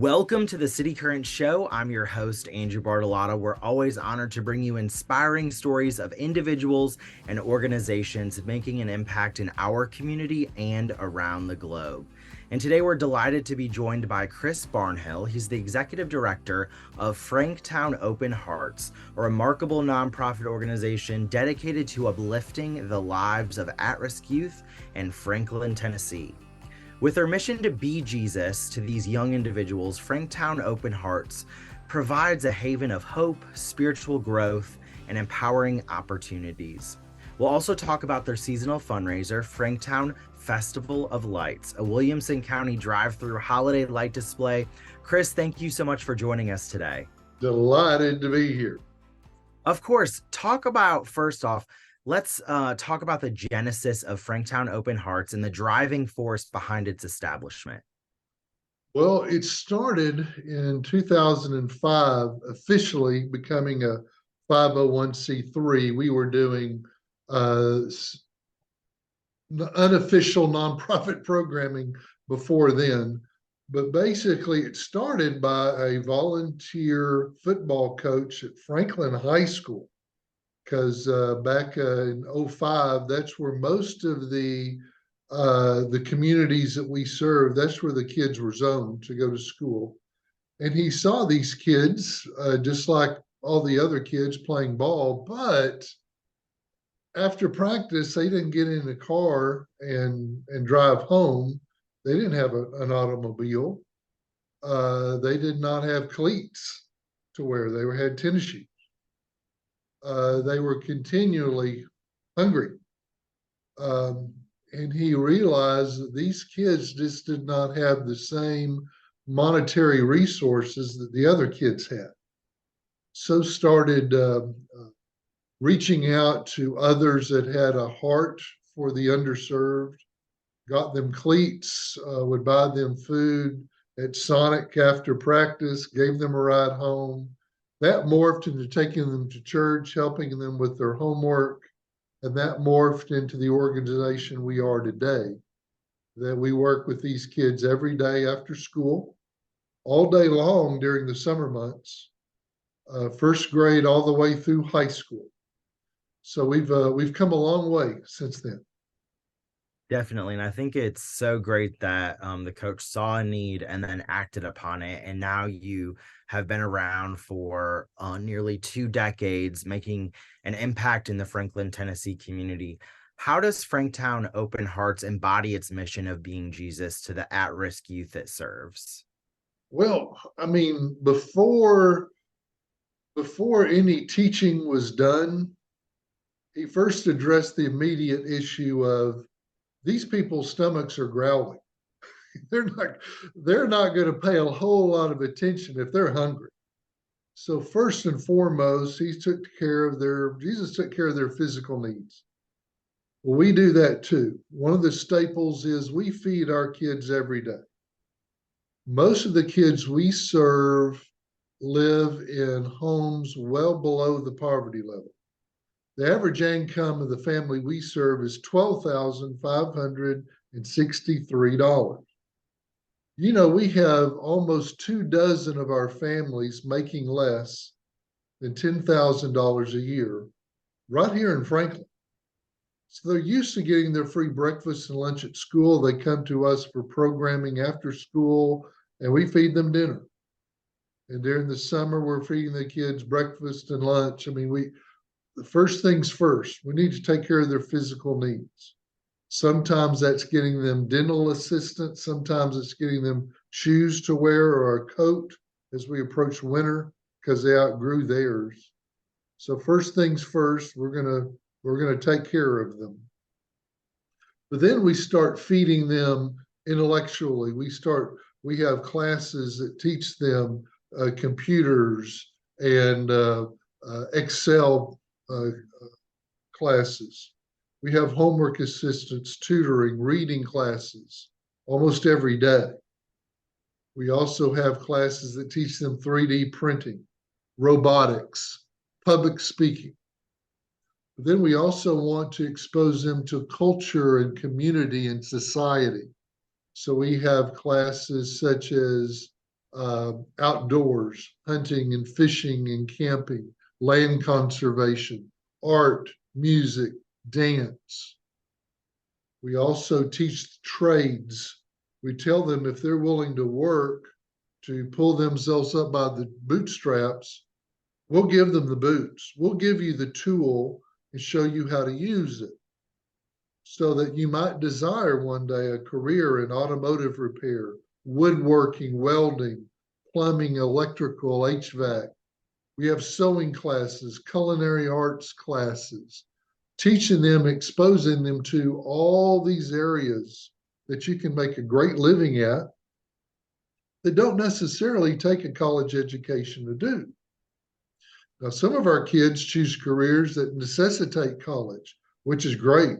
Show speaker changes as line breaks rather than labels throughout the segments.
Welcome to the City Current Show. I'm your host, Andrew Bartolotta. We're always honored to bring you inspiring stories of individuals and organizations making an impact in our community and around the globe. And today we're delighted to be joined by Chris Barnhill. He's the executive director of FrankTown Open Hearts, a remarkable nonprofit organization dedicated to uplifting the lives of at-risk youth in Franklin, Tennessee. With their mission to be Jesus to these young individuals, FrankTown Open Hearts provides a haven of hope, spiritual growth, and empowering opportunities. We'll also talk about their seasonal fundraiser, FrankTown Festival of Lights, a Williamson County drive-through holiday light display. Chris, thank you so much for joining us today.
Delighted to be here.
Of course, first off, let's talk about the genesis of FrankTown Open Hearts and the driving force behind its establishment.
Well, it started in 2005, officially becoming a 501c3. We were doing unofficial nonprofit programming before then. But basically, it started by a volunteer football coach at Franklin High School. Because back in 2005, that's where most of the communities that we serve, that's where the kids were zoned to go to school. And he saw these kids, just like all the other kids, playing ball. But after practice, they didn't get in the car and drive home. They didn't have an automobile. They did not have cleats to wear. They had tennis shoes. They were continually hungry. And he realized that these kids just did not have the same monetary resources that the other kids had. So started reaching out to others that had a heart for the underserved, got them cleats, would buy them food at Sonic after practice, gave them a ride home. That morphed into taking them to church, helping them with their homework, and that morphed into the organization we are today. That we work with these kids every day after school, all day long during the summer months, first grade all the way through high school. So we've come a long way since then.
Definitely. And I think it's so great that the coach saw a need and then acted upon it. And now you have been around for nearly 2 decades, making an impact in the Franklin, Tennessee community. How does FrankTown Open Hearts embody its mission of being Jesus to the at-risk youth it serves?
Well, I mean, before any teaching was done, he first addressed the immediate issue of these people's stomachs are growling. They're not going to pay a whole lot of attention if they're hungry. So first and foremost, Jesus took care of their physical needs. Well, we do that too. One of the staples is we feed our kids every day. Most of the kids we serve live in homes well below the poverty level. The average income of the family we serve is $12,563. You know, we have almost 24 of our families making less than $10,000 a year right here in Franklin. So they're used to getting their free breakfast and lunch at school. They come to us for programming after school, and we feed them dinner. And during the summer, we're feeding the kids breakfast and lunch. I mean, the first things first, we need to take care of their physical needs. Sometimes that's getting them dental assistance. Sometimes it's getting them shoes to wear or a coat as we approach winter because they outgrew theirs. So first things first, we're gonna take care of them. But then we start feeding them intellectually. We have classes that teach them computers and Excel classes. We have homework assistance, tutoring, reading classes almost every day. We also have classes that teach them 3D printing, robotics, public speaking. But then we also want to expose them to culture and community and society. So we have classes such as outdoors, hunting and fishing and camping, land conservation, art, music, dance. We also teach trades. We tell them if they're willing to work to pull themselves up by the bootstraps, we'll give them the boots. We'll give you the tool and show you how to use it so that you might desire one day a career in automotive repair, woodworking, welding, plumbing, electrical, HVAC. We have sewing classes, culinary arts classes, teaching them, exposing them to all these areas that you can make a great living at that don't necessarily take a college education to do. Now, some of our kids choose careers that necessitate college, which is great.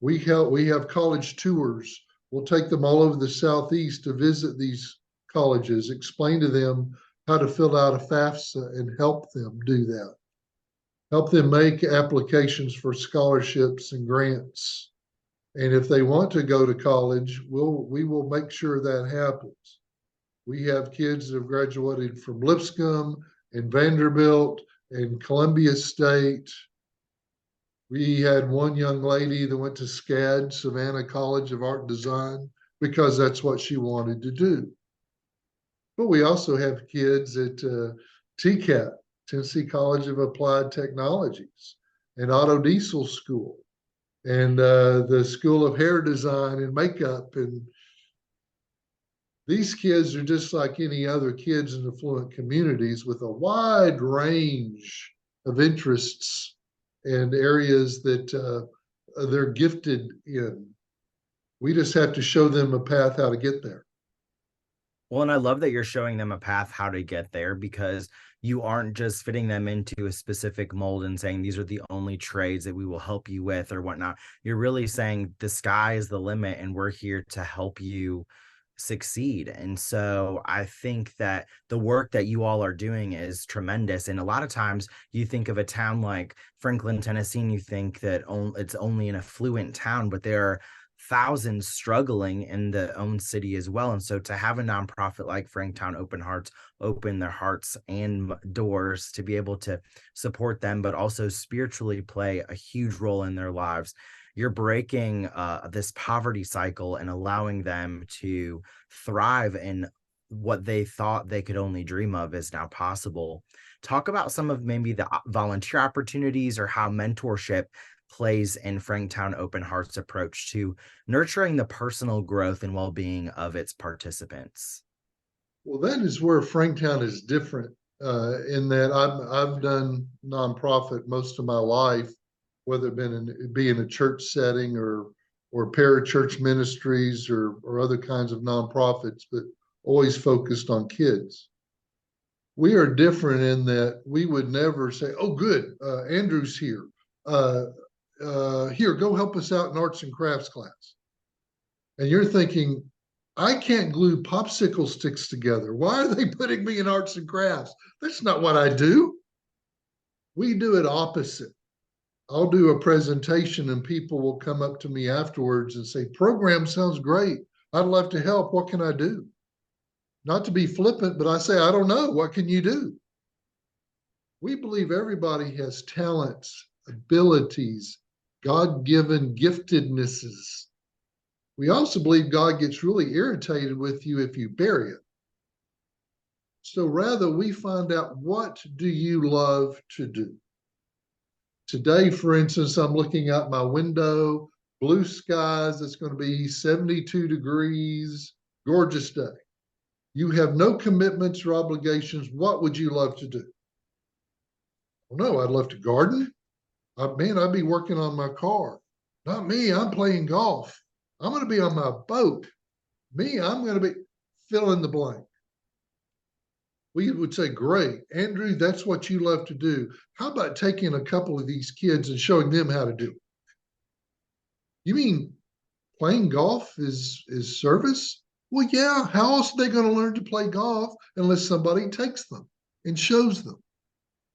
We have college tours. We'll take them all over the Southeast to visit these colleges, explain to them how to fill out a FAFSA and help them do that. Help them make applications for scholarships and grants. And if they want to go to college, we will make sure that happens. We have kids that have graduated from Lipscomb and Vanderbilt and Columbia State. We had one young lady that went to SCAD, Savannah College of Art and Design, because that's what she wanted to do. But we also have kids at TCAT, Tennessee College of Applied Technologies, and Auto Diesel School, and the School of Hair Design and Makeup. And these kids are just like any other kids in affluent communities with a wide range of interests and areas that they're gifted in. We just have to show them a path how to get there.
Well, and I love that you're showing them a path how to get there, because you aren't just fitting them into a specific mold and saying these are the only trades that we will help you with or whatnot. You're really saying the sky is the limit and we're here to help you succeed. And so I think that the work that you all are doing is tremendous. And a lot of times you think of a town like Franklin, Tennessee, and you think that it's only an affluent town, but there are thousands struggling in the own city as well. And so to have a nonprofit like FrankTown Open Hearts open their hearts and doors to be able to support them, but also spiritually play a huge role in their lives, you're breaking this poverty cycle and allowing them to thrive in what they thought they could only dream of is now possible. Talk about some of maybe the volunteer opportunities or how mentorship plays in FrankTown Open Hearts approach to nurturing the personal growth and well-being of its participants.
Well, that is where FrankTown is different in that I've done nonprofit most of my life, whether it be in a church setting or parachurch ministries or other kinds of nonprofits, but always focused on kids. We are different in that we would never say, "Oh, good, Andrew's here. Here, go help us out in arts and crafts class." And you're thinking, I can't glue popsicle sticks together. Why are they putting me in arts and crafts? That's not what I do. We do it opposite. I'll do a presentation and people will come up to me afterwards and say, "Program sounds great. I'd love to help. What can I do?" Not to be flippant, but I say, "I don't know. What can you do?" We believe everybody has talents, abilities, God-given giftednesses. We also believe God gets really irritated with you if you bury it. So rather, we find out, what do you love to do? Today, for instance, I'm looking out my window, blue skies, it's going to be 72 degrees, gorgeous day. You have no commitments or obligations. What would you love to do? Well, no, I'd love to garden. Man, I'd be working on my car. Not me, I'm playing golf. I'm going to be on my boat. Me, I'm going to be fill in the blank. We would say, "Great, Andrew, that's what you love to do. How about taking a couple of these kids and showing them how to do it?" You mean playing golf is service? Well, yeah, how else are they going to learn to play golf unless somebody takes them and shows them?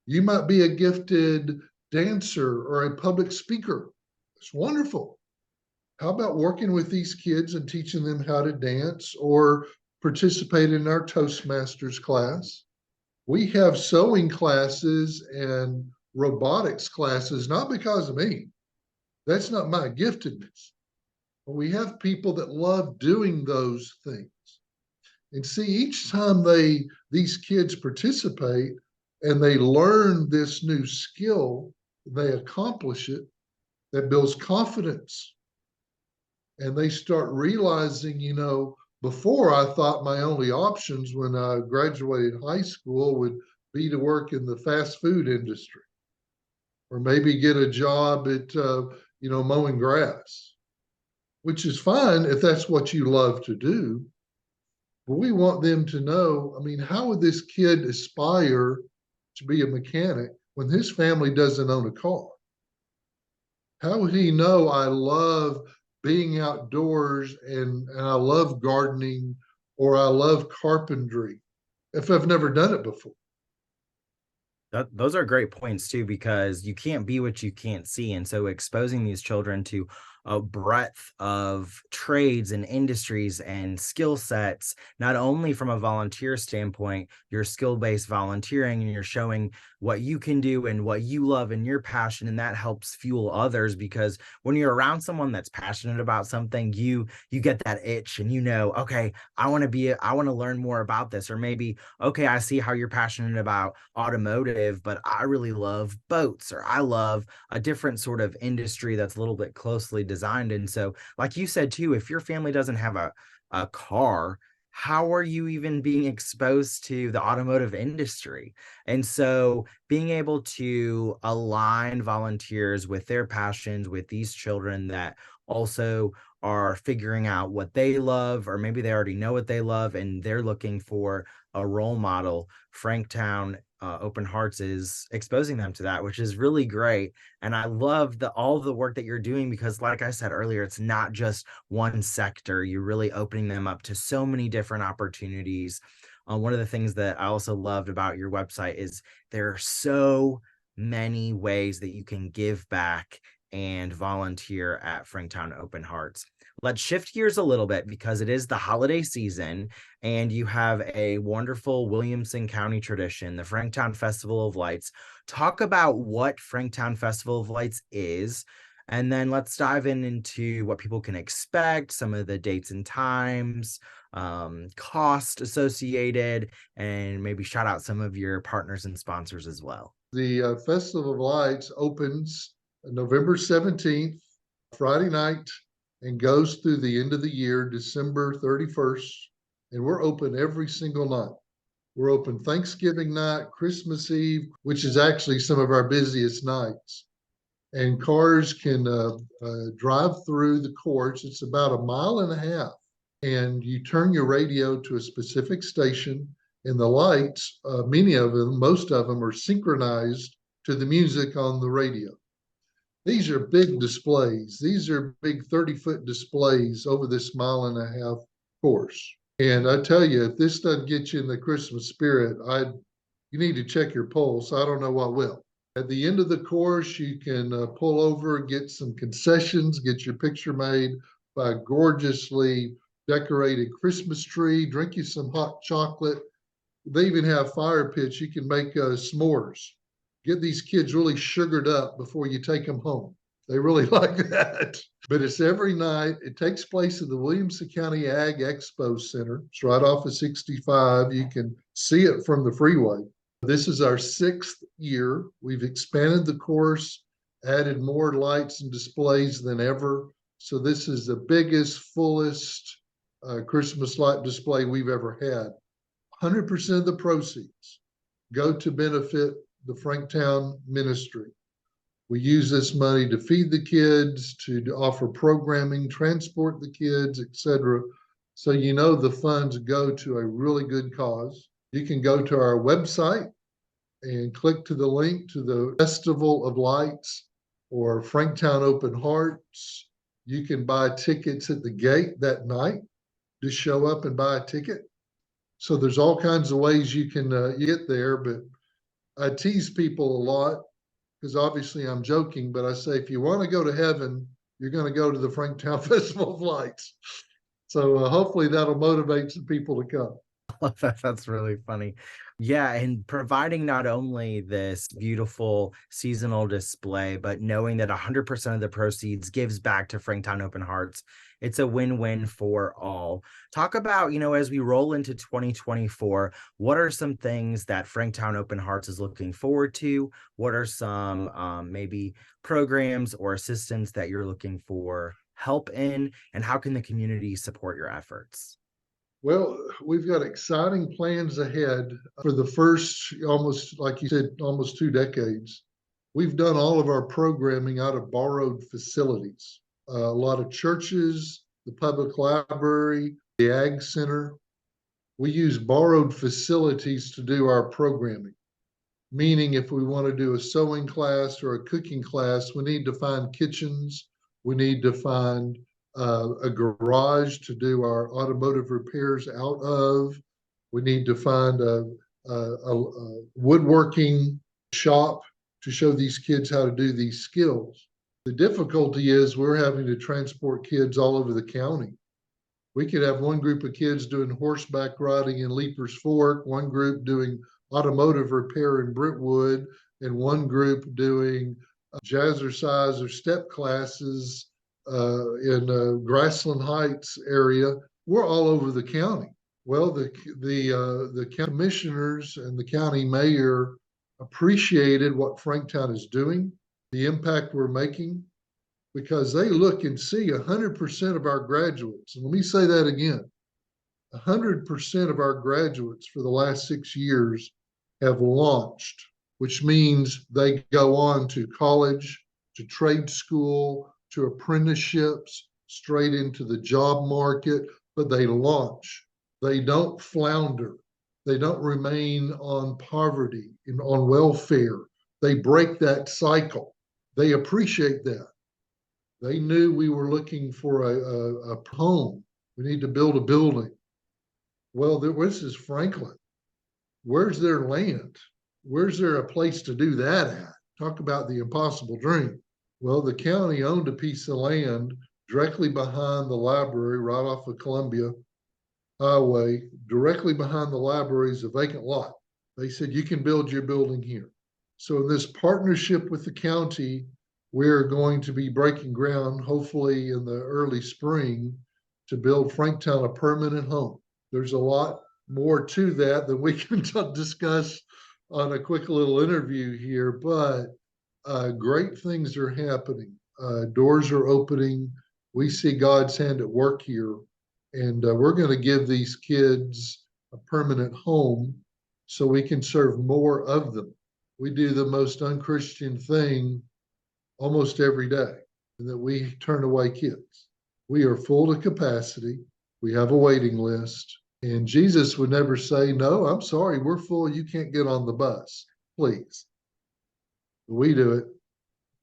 You might be a gifted dancer or a public speaker. It's wonderful. How about working with these kids and teaching them how to dance or participate in our Toastmasters class. We have sewing classes and robotics classes, not because of me. That's not my giftedness. But we have people that love doing those things. And see, each time these kids participate and they learn this new skill, they accomplish it, that builds confidence. And they start realizing, before I thought my only options when I graduated high school would be to work in the fast food industry or maybe get a job at, mowing grass, which is fine if that's what you love to do. But we want them to know, how would this kid aspire to be a mechanic when his family doesn't own a car? How would he know I love being outdoors and I love gardening or I love carpentry if I've never done it before?
Those are great points too, because you can't be what you can't see. And so exposing these children to a breadth of trades and industries and skill sets, not only from a volunteer standpoint, you're skill-based volunteering and you're showing what you can do and what you love and your passion, and that helps fuel others. Because when you're around someone that's passionate about something, you get that itch and okay, I want to learn more about this. Or maybe, okay, I see how you're passionate about automotive, but I really love boats, or I love a different sort of industry that's a little bit closely designed. And so, like you said too, if your family doesn't have a car, how are you even being exposed to the automotive industry? And so being able to align volunteers with their passions, with these children that also are figuring out what they love, or maybe they already know what they love and they're looking for a role model. FrankTown Open Hearts is exposing them to that, which is really great. And I love all the work that you're doing, because like I said earlier, it's not just one sector. You're really opening them up to so many different opportunities. One of the things that I also loved about your website is there are so many ways that you can give back and volunteer at FrankTown Open Hearts. Let's shift gears a little bit, because it is the holiday season and you have a wonderful Williamson County tradition, the FrankTown Festival of Lights. Talk about what FrankTown Festival of Lights is, and then let's dive into what people can expect, some of the dates and times, cost associated, and maybe shout out some of your partners and sponsors as well.
The Festival of Lights opens November 17th, Friday night, and goes through the end of the year, December 31st. And we're open every single night. We're open Thanksgiving night, Christmas Eve, which is actually some of our busiest nights. And cars can drive through the course. It's about a mile and a half. And you turn your radio to a specific station, and the lights, many of them, most of them are synchronized to the music on the radio. These are big displays. These are big 30-foot displays over this mile and a half course. And I tell you, if this doesn't get you in the Christmas spirit, you need to check your pulse. I don't know what will. At the end of the course, you can pull over, get some concessions, get your picture made by a gorgeously decorated Christmas tree, drink you some hot chocolate. They even have fire pits. You can make s'mores. Get these kids really sugared up before you take them home. They really like that. But it's every night. It takes place at the Williamson County Ag Expo Center. It's right off of 65. You can see it from the freeway. This is our 6th year. We've expanded the course, added more lights and displays than ever. So this is the biggest, fullest Christmas light display we've ever had. 100% of the proceeds go to benefit the FrankTown ministry. We use this money to feed the kids, to offer programming, transport the kids, etc. So the funds go to a really good cause. You can go to our website and click to the link to the Festival of Lights or FrankTown Open Hearts. You can buy tickets at the gate that night. Just show up and buy a ticket. So there's all kinds of ways you can get there, but I tease people a lot because obviously I'm joking, but I say, if you want to go to heaven, you're going to go to the FrankTown Festival of Lights. So hopefully that'll motivate some people to come.
That's really funny. Yeah, and providing not only this beautiful seasonal display, but knowing that 100% of the proceeds gives back to FrankTown Open Hearts. It's a win-win for all. Talk about, as we roll into 2024, what are some things that FrankTown Open Hearts is looking forward to? What are some maybe programs or assistance that you're looking for help in, and how can the community support your efforts?
Well, we've got exciting plans ahead for the first, almost like you said, almost 2 decades. We've done all of our programming out of borrowed facilities. A lot of churches, the public library, the Ag Center. We use borrowed facilities to do our programming. Meaning, if we want to do a sewing class or a cooking class, we need to find kitchens. We need to find a garage to do our automotive repairs out of. We need to find a woodworking shop to show these kids how to do these skills. The difficulty is we're having to transport kids all over the county. We could have one group of kids doing horseback riding in Leapers Fork, one group doing automotive repair in Brentwood, and one group doing jazzercise or step classes in Grassland Heights area. We're all over the county. Well, the commissioners and the county mayor appreciated what FrankTown is doing, the impact we're making, because they look and see 100% of our graduates. And let me say that again. 100% of our graduates for the last 6 years have launched, which means they go on to college, to trade school, to apprenticeships, straight into the job market, but they launch. They don't flounder. They don't remain on poverty and on welfare. They break that cycle. They appreciate that. They knew we were looking for a home. We need to build a building. Well, this is Franklin. Where's their land? Where's there a place to do that at? Talk about the impossible dream. Well, the county owned a piece of land directly behind the library, right off of Columbia Highway. Directly behind the library is a vacant lot. They said, you can build your building here. So in this partnership with the county, we're going to be breaking ground, hopefully in the early spring, to build FrankTown a permanent home. There's a lot more to that than we can discuss on a quick little interview here, but great things are happening. Doors are opening. We see God's hand at work here, and we're going to give these kids a permanent home so we can serve more of them. We do the most unchristian thing almost every day, and that we turn away kids. We are full to capacity. We have a waiting list. And Jesus would never say, no, I'm sorry, we're full. You can't get on the bus, please. We do it.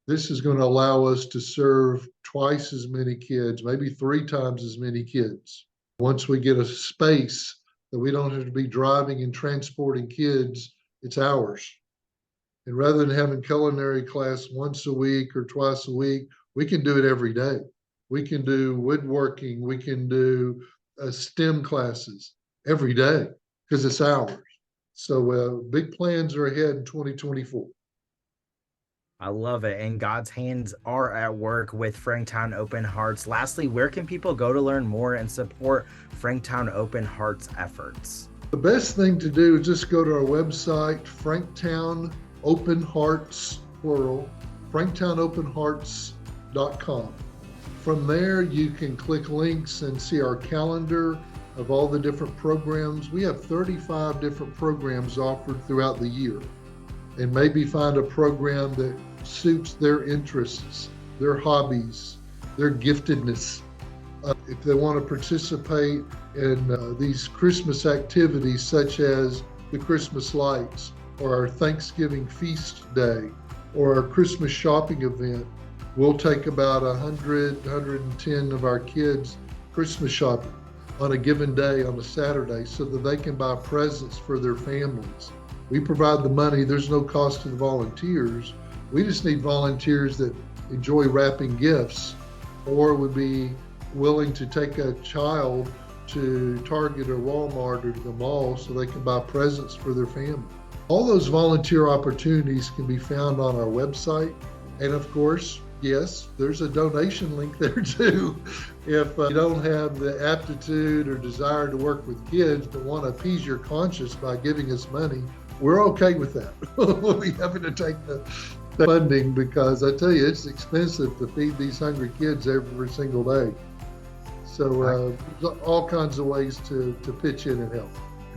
This is going to allow us to serve twice as many kids, maybe 3 times as many kids. Once we get a space that we don't have to be driving and transporting kids, it's ours. And rather than having culinary class once a week or twice a week, we can do it every day. We can do woodworking. We can do STEM classes every day because it's ours. So big plans are ahead in 2024.
I love it. And God's hands are at work with FrankTown Open Hearts. Lastly, where can people go to learn more and support FrankTown Open Hearts efforts?
The best thing to do is just go to our website, FrankTown Open Hearts, plural, FrankTownOpenHearts.com. From there, you can click links and see our calendar of all the different programs. We have 35 different programs offered throughout the year, and maybe find a program that suits their interests, their hobbies, their giftedness. If they want to participate in these Christmas activities, such as the Christmas lights, or our Thanksgiving feast day, or our Christmas shopping event, we'll take about 110 of our kids Christmas shopping on a given day on a Saturday so that they can buy presents for their families. We provide the money. There's no cost to the volunteers. We just need volunteers that enjoy wrapping gifts or would be willing to take a child to Target or Walmart or to the mall so they can buy presents for their family. All those volunteer opportunities can be found on our website. And of course, yes, there's a donation link there too. If you don't have the aptitude or desire to work with kids but want to appease your conscience by giving us money, we're okay with that. We'll be happy to take the funding, because I tell you, it's expensive to feed these hungry kids every single day. So there's all kinds of ways to pitch in and help.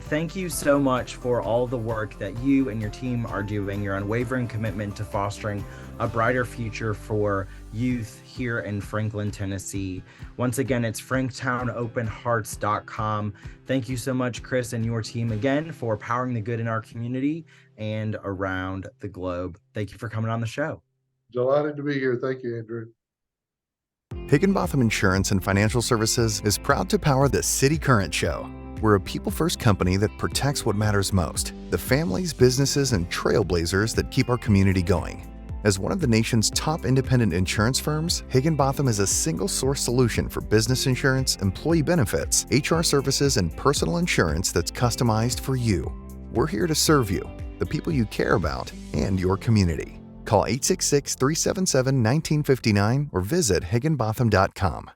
Thank you so much for all the work that you and your team are doing, your unwavering commitment to fostering a brighter future for youth here in Franklin, Tennessee. Once again, it's FrankTownOpenHearts.com. Thank you so much, Chris, and your team again for powering the good in our community and around the globe. Thank you for coming on the show.
Delighted to be here. Thank you, Andrew.
Higginbotham Insurance and Financial Services is proud to power the City Current Show. We're a people-first company that protects what matters most, the families, businesses, and trailblazers that keep our community going. As one of the nation's top independent insurance firms, Higginbotham is a single-source solution for business insurance, employee benefits, HR services, and personal insurance that's customized for you. We're here to serve you, the people you care about, and your community. Call 866-377-1959 or visit higginbotham.com.